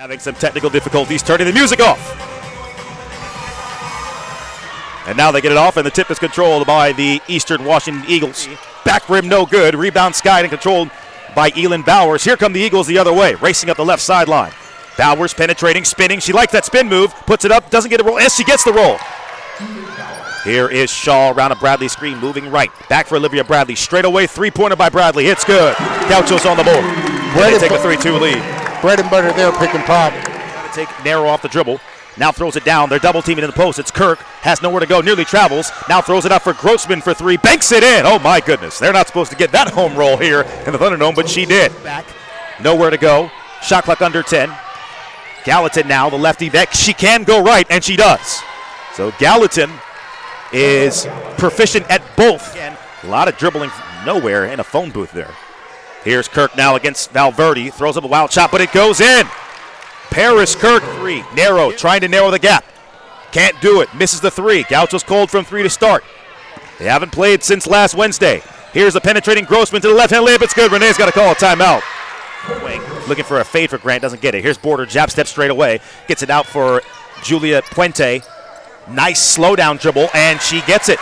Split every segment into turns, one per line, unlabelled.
Having some technical difficulties, turning the music off. And now they get it off, and the tip is controlled by the Eastern Washington Eagles. Back rim, no good. Rebound skied and controlled by Elin Bowers. Here come the Eagles the other way, racing up the left sideline. Bowers penetrating, spinning. She likes that spin move, puts it up, doesn't get a roll. Yes, she gets the roll. Here is Shaw around a Bradley screen, moving right. Back for Olivia Bradley. Straight away, three-pointer by Bradley. It's good. Gauchos on the board. They take a 3-2 lead.
Bread and butter there, pick and pop.
Trying to take Narrow off the dribble. Now throws it down. They're double teaming in the post. It's Kirk. Has nowhere to go. Nearly travels. Now throws it out for Grossman for three. Banks it in. Oh, my goodness. They're not supposed to get that home roll here in the Thunderdome, but she did. Back. Nowhere to go. Shot clock under 10. Gallatin now, the lefty back. She can go right, and she does. So Gallatin is proficient at both. Again, a lot of dribbling from nowhere in a phone booth there. Here's Kirk now against Valverde. Throws up a wild shot, but it goes in. Paris Kirk, three. Narrow, trying to narrow the gap. Can't do it. Misses the three. Gauchos cold from three to start. They haven't played since last Wednesday. Here's a penetrating Grossman to the left-hand layup. It's good. Renee's got to call a timeout. Looking for a fade for Grant. Doesn't get it. Here's Borter. Jab step straight away. Gets it out for Julia Puente. Nice slow-down dribble, and she gets it.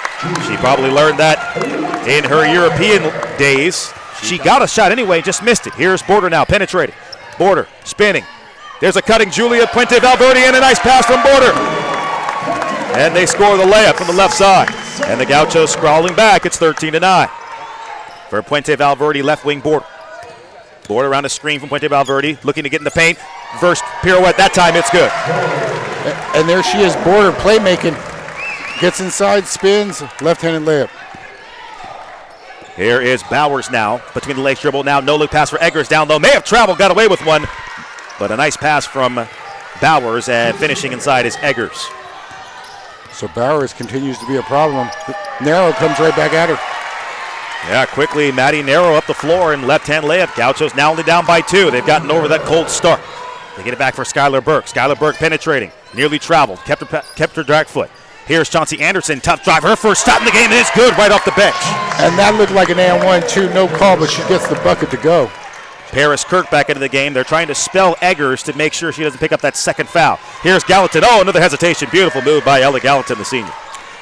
She probably learned that in her European days. She got a shot anyway, just missed it. Here's Borter now, penetrating. Borter, spinning. There's a cutting Julia Puente Valverde, and a nice pass from Borter. And they score the layup from the left side. And the Gauchos scrawling back. It's 13-9. For Puente Valverde, left wing Borter. Borter around a screen from Puente Valverde, looking to get in the paint. First pirouette, that time it's good.
And there she is, Borter playmaking. Gets inside, spins, left-handed layup.
Here is Bowers now, between the legs dribble now, no-look pass for Eggers down low. May have traveled, got away with one, but a nice pass from Bowers, and finishing inside is Eggers.
So Bowers continues to be a problem. Narrow comes right back at her.
Yeah, quickly, Maddie Narrow up the floor and left-hand layup. Gauchos now only down by two. They've gotten over that cold start. They get it back for Skylar Burke. Skylar Burke penetrating, nearly traveled, kept her drag foot. Here's Chauncey Anderson, tough drive. Her first stop in the game, and it's good right off the bench.
And that looked like an and 1-2, no call, but she gets the bucket to go.
Paris Kirk back into the game. They're trying to spell Eggers to make sure she doesn't pick up that second foul. Here's Gallatin. Oh, another hesitation. Beautiful move by Ella Gallatin, the senior.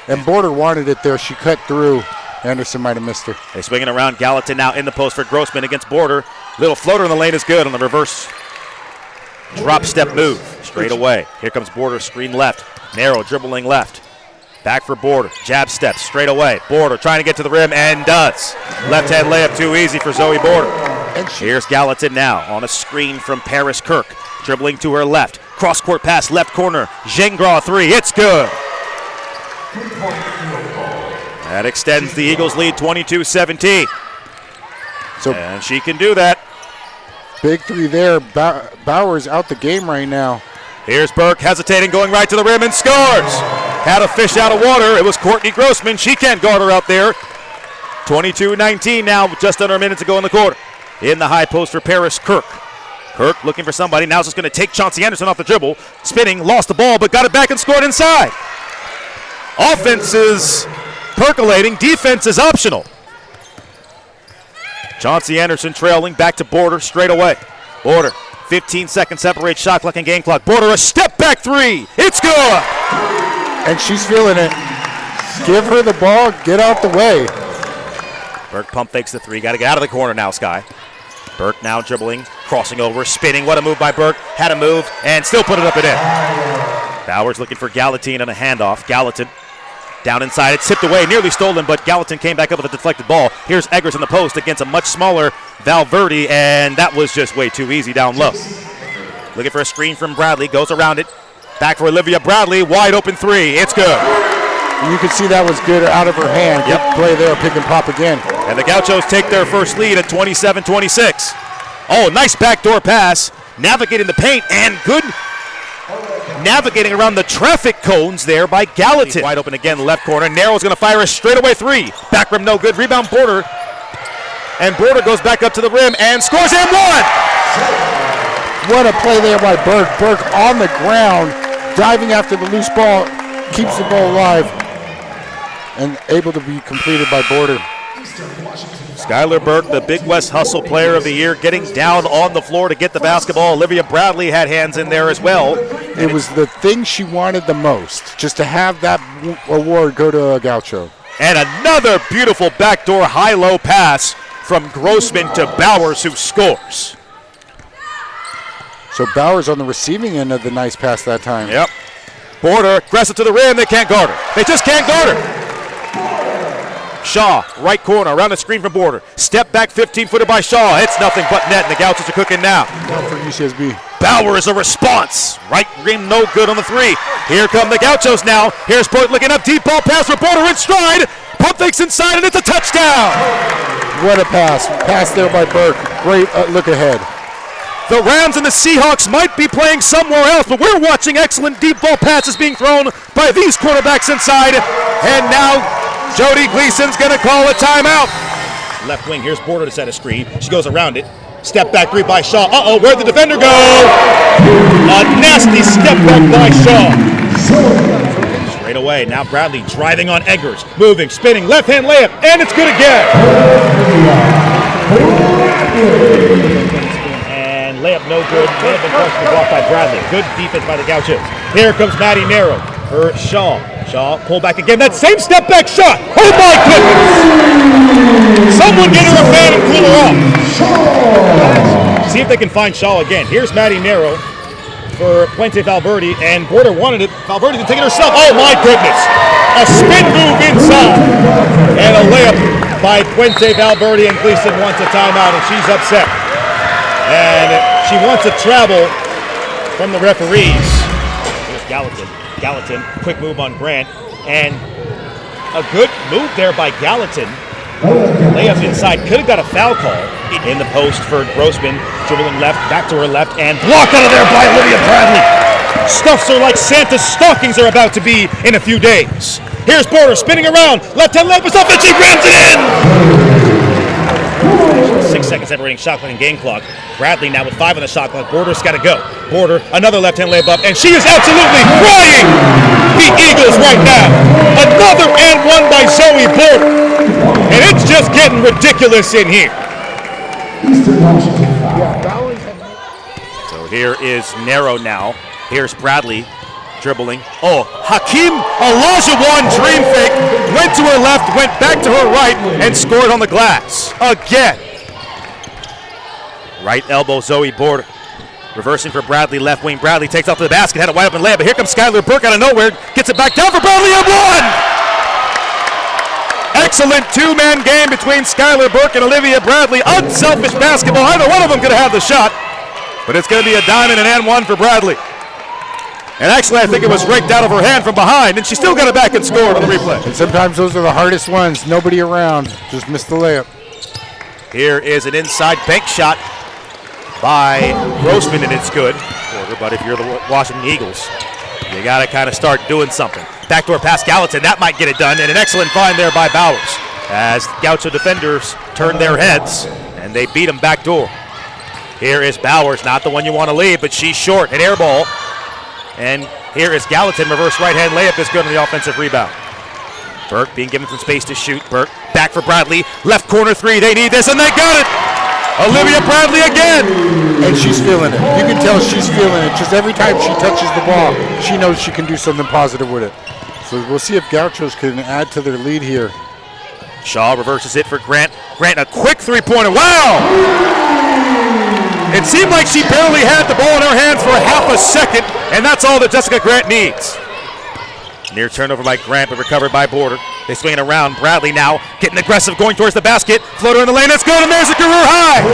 And Borter wanted it there. She cut through. Anderson might have missed her.
They swinging around. Gallatin now in the post for Grossman against Borter. Little floater in the lane is good on the reverse drop step move. Straight away. Here comes Borter, screen left. Narrow, dribbling left. Back for Borter. Jab step straight away. Borter trying to get to the rim and does. Left-hand layup too easy for Zoe Borter. Here's Gallatin now on a screen from Paris Kirk. Dribbling to her left. Cross-court pass, left corner. Gengras three. It's good. That extends the Eagles' lead 22-17. And she can do that.
Big three there. Bowers out the game right now.
Here's Burke hesitating, going right to the rim and scores. Had a fish out of water. It was Courtney Grossman. She can't guard her out there. 22-19 now, just under a minute to go in the quarter. In the high post for Paris Kirk. Kirk looking for somebody. Now just going to take Chauncey Anderson off the dribble. Spinning, lost the ball, but got it back and scored inside. Offense is percolating. Defense is optional. Chauncey Anderson trailing back to Borter straight away. Borter, 15 seconds separate shot clock and game clock. Borter, a step back three. It's good.
And she's feeling it. Give her the ball. Get out the way.
Burke pump fakes the three. Got to get out of the corner now, Sky. Burke now dribbling, crossing over, spinning. What a move by Burke. Had a move and still put it up and in. Bowers looking for Gallatin on a handoff. Gallatin down inside. It's tipped away, nearly stolen, but Gallatin came back up with a deflected ball. Here's Eggers in the post against a much smaller Valverde, and that was just way too easy down low. Looking for a screen from Bradley, goes around it. Back for Olivia Bradley, wide open three. It's good.
You can see that was good out of her hand. Good play there, pick and pop again.
And the Gauchos take their first lead at 27-26. Oh, nice backdoor pass. Navigating the paint, and good navigating around the traffic cones there by Gallatin. Wide open again, left corner. Narrow's going to fire a straightaway three. Back rim, no good. Rebound, Borter. And Borter goes back up to the rim and scores and one.
What a play there by Burke. Burke on the ground, diving after the loose ball, keeps the ball alive, and able to be completed by Borter.
Skylar Burke, the Big West Hustle Player of the Year, getting down on the floor to get the basketball. Olivia Bradley had hands in there as well.
It was the thing she wanted the most, just to have that award go to a Gaucho.
And another beautiful backdoor high-low pass from Grossman to Bowers, who scores.
So Bowers on the receiving end of the nice pass that time.
Yep. Borter, aggressive to the rim. They can't guard her. They just can't guard her. Shaw, right corner, around the screen from Borter. Step back, 15-footer by Shaw. It's nothing but net, and the Gauchos are cooking now.
Now for UCSB.
Bowers, a response. Right rim, no good on the three. Here come the Gauchos now. Here's Borter looking up, deep ball pass for Borter in stride. Pump fakes inside, and it's a touchdown.
What a pass. Pass there by Burke. Great look ahead.
The Rams and the Seahawks might be playing somewhere else, but we're watching excellent deep ball passes being thrown by these quarterbacks inside. And now Jody Gleason's going to call a timeout. Left wing, here's Borter to set a screen. She goes around it. Step back three by Shaw. Uh-oh, where'd the defender go? A nasty step back by Shaw. Straight away, now Bradley driving on Eggers. Moving, spinning, left-hand layup, and it's good again. And layup no good. May have been partially blocked by Bradley. Good defense by the Gauchos. Here comes Maddie Nero for Shaw. Shaw, pull back again. That same step back shot. Oh my goodness! Someone get her a fan and cool her off. See if they can find Shaw again. Here's Maddie Nero for Puente Valverde, and Borter wanted it. Valverde can take it herself. Oh my goodness! A spin move inside, and a layup by Puente Valverde, and Gleason wants a timeout, and she's upset. And she wants a travel from the referees. Here's Gallatin, quick move on Grant, and a good move there by Gallatin. Layup inside, could have got a foul call in the post for Grossman, dribbling left, back to her left, and blocked out of there by Olivia Bradley. Stuffs her like Santa's stockings are about to be in a few days. Here's Borter spinning around, left-hand layup is up, and she grabs it in! 6 seconds separating shot clock and game clock. Bradley now with 5 on the shot clock. Borter's got to go. Borter, another left-hand layup up, and she is absolutely crying! The Eagles right now. Another and one by Zoe Borter. And it's just getting ridiculous in here. So here is Nero now. Here's Bradley dribbling. Oh, Hakeem Olajuwon dream fake. Went to her left, went back to her right, and scored on the glass. Again. Right elbow, Zoe Borter. Reversing for Bradley, left wing. Bradley takes off to the basket, had a wide open layup, but here comes Skylar Burke out of nowhere. Gets it back down for Bradley and one! Excellent two-man game between Skylar Burke and Olivia Bradley. Unselfish basketball. Either one of them could have had the shot, but it's going to be a diamond and one for Bradley. And actually, I think it was raked out of her hand from behind, and she still got it back and scored on the replay.
And sometimes those are the hardest ones. Nobody around. Just missed the layup.
Here is an inside bank shot by Grossman, and it's good. But if you're the Washington Eagles, you got to kind of start doing something. Backdoor pass Gallatin, that might get it done, and an excellent find there by Bowers as Gaucho defenders turn their heads, and they beat him backdoor. Here is Bowers, not the one you want to leave, but she's short, an air ball. And here is Gallatin, reverse right-hand layup is good on the offensive rebound. Burke being given some space to shoot. Burke back for Bradley, left corner three, they need this, and they got it! Olivia Bradley again!
And she's feeling it. You can tell she's feeling it. Just every time she touches the ball, she knows she can do something positive with it. So we'll see if Gauchos can add to their lead here.
Shaw reverses it for Grant. Grant, a quick three-pointer. Wow! It seemed like she barely had the ball in her hands for half a second, and that's all that Jessica Grant needs. Near turnover by Grant, but recovered by Borter. They swing it around. Bradley now getting aggressive, going towards the basket. Floater in the lane, it's good, and there's a career high.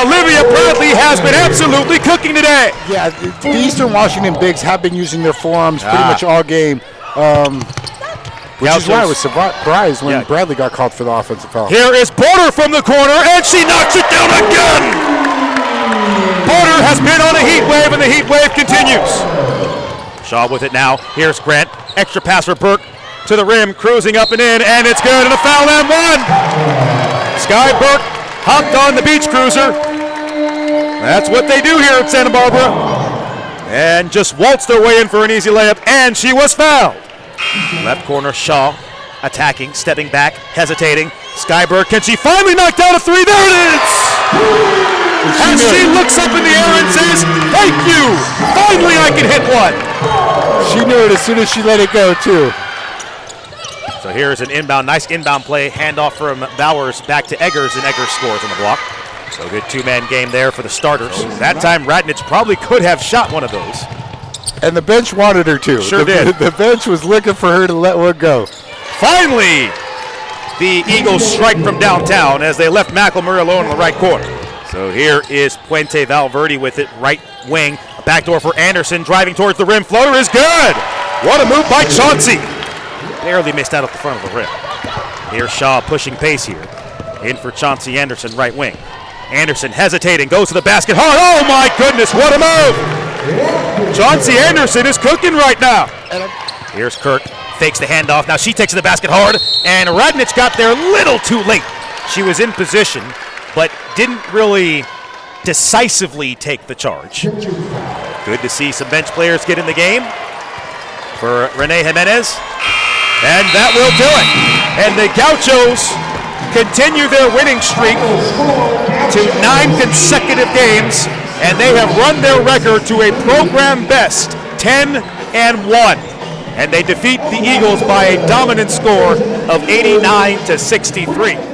Olivia Bradley has been absolutely cooking today.
Yeah, the Eastern Washington bigs have been using their forearms pretty much all game. Which is why I was surprised when Bradley got called for the offensive foul.
Here is Borter from the corner, and she knocks it down again! Borter has been on a heat wave, and the heat wave continues. Shaw with it now. Here's Grant. Extra pass for Burke to the rim, cruising up and in, and it's good, and a foul and one! Sky Burke hopped on the beach cruiser. That's what they do here at Santa Barbara. And just waltzed their way in for an easy layup, and she was fouled. Left corner, Shaw attacking, stepping back, hesitating, Skyberg, can she finally knock down a three? There it is! As she looks up in the air and says, thank you! Finally I can hit one!
She knew it as soon as she let it go, too.
So here's an inbound, nice inbound play, handoff from Bowers back to Eggers, and Eggers scores on the block. So good two-man game there for the starters. That time Radnich probably could have shot one of those.
And the bench wanted her to.
Sure did.
The bench was looking for her to let one go.
Finally, the Eagles strike from downtown as they left McElmurray alone in the right corner. So here is Puente Valverde with it, right wing. A backdoor for Anderson, driving towards the rim. Floater is good. What a move by Chauncey. Barely missed out at the front of the rim. Here's Shaw pushing pace here. In for Chauncey Anderson, right wing. Anderson hesitating, goes to the basket hard. Oh my goodness, what a move! Chauncey Anderson is cooking right now. Here's Kirk, fakes the handoff. Now she takes to the basket hard, and Radnich got there a little too late. She was in position, but didn't really decisively take the charge. Good to see some bench players get in the game for Renee Jimenez, and that will do it. And the Gauchos continue their winning streak to 9 consecutive games, and they have run their record to a program best 10-1. And they defeat the Eagles by a dominant score of 89-63.